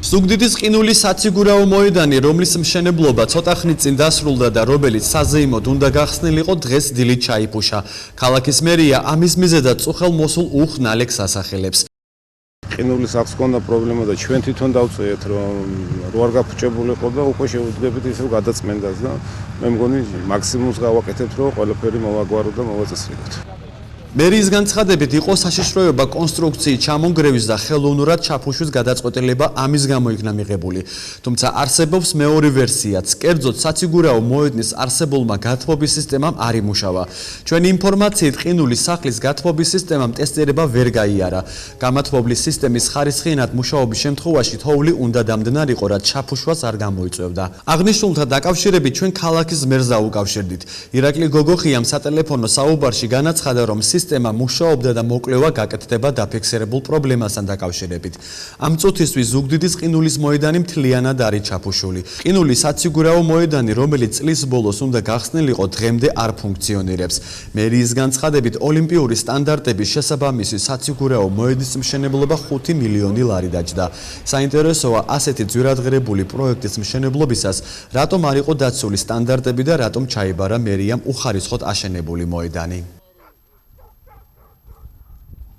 ზუგდიდის ყინულის საციგურაო მოედანი, რომლის მშენებლობა ცოტა ხნით წინ დასრულდა და რომელიც საზეიმოდ უნდა გახსნილიყო, დღეს დილით ჩაიფუშა. ქალაქის მერია ამის მიზეზად წუხელ მოსულ უხნალექს ასახელებს. ყინულის აქვს ჰქონდა პრობლემა და ჩვენ თვითონ დავწიეთ, რომ რო არ გაფუჭებულიყო და უკვე შევუდგებით ისევ გადაწმენდას და მე მგონი მაქსიმუმს გავაკეთებთ, რომ ყველაფერი მოვაგვარო და მოვაწესრიგოთ. მერიის განცხადებით იყო საშიშროება კონსტრუქციის ჩამონგრევის და ხელოვნურად ჩაფუშვის გადაწყვეტილება ამის გამო იქნა მიღებული. თუმცა არსებობს მეორე ვერსიაც. კერძოდ საციგურაო მოედნის არსებულმა გათბობის სისტემამ არ იმუშავა. ჩვენი ინფორმაციით ყინულის სახლის გათბობის სისტემამ ტესტირება ვერ გაიარა. გამათბობლის სისტემის ხარისხიანად მუშაობის შემთხვევაში თოვლი უნდა დამდნარიყო, რაც ჩაფუშვას არ გამოიწვევდა. აღნიშნულთან დაკავშირებით ჩვენ ქალაქის მერს დაუკავშირდით. ირაკლი გოგოხიამ სატელეფონო საუბარში განაცხადა, რომ სისტემა მუშაობდა და მოკვლევა გაკეთდება დაფიქსირებულ პრობლემასთან დაკავშირებით. ამ წუთისთვის ზუგდიდის ყინულის მოედანი მთლიანად არის ჩაფუშული. ყინულის საციგურაო მოედანი, რომელიც წლის ბოლოს უნდა გახსნილიყო, დღემდე არ ფუნქციონირებს. მერიის განცხადებით, ოლიმპიური სტანდარტების შესაბამისი საციგურაო მოედნის მშენებლობა 5 მილიონი ლარი დაჯდა. საინტერესოა, ასეთი ძვირადღირებული პროექტის მშენებლობისას რატომ არ იყო დაცული სტანდარტები და რატომ ჩაიბარა მერიამ უხარისხოდ აშენებული მოედანი.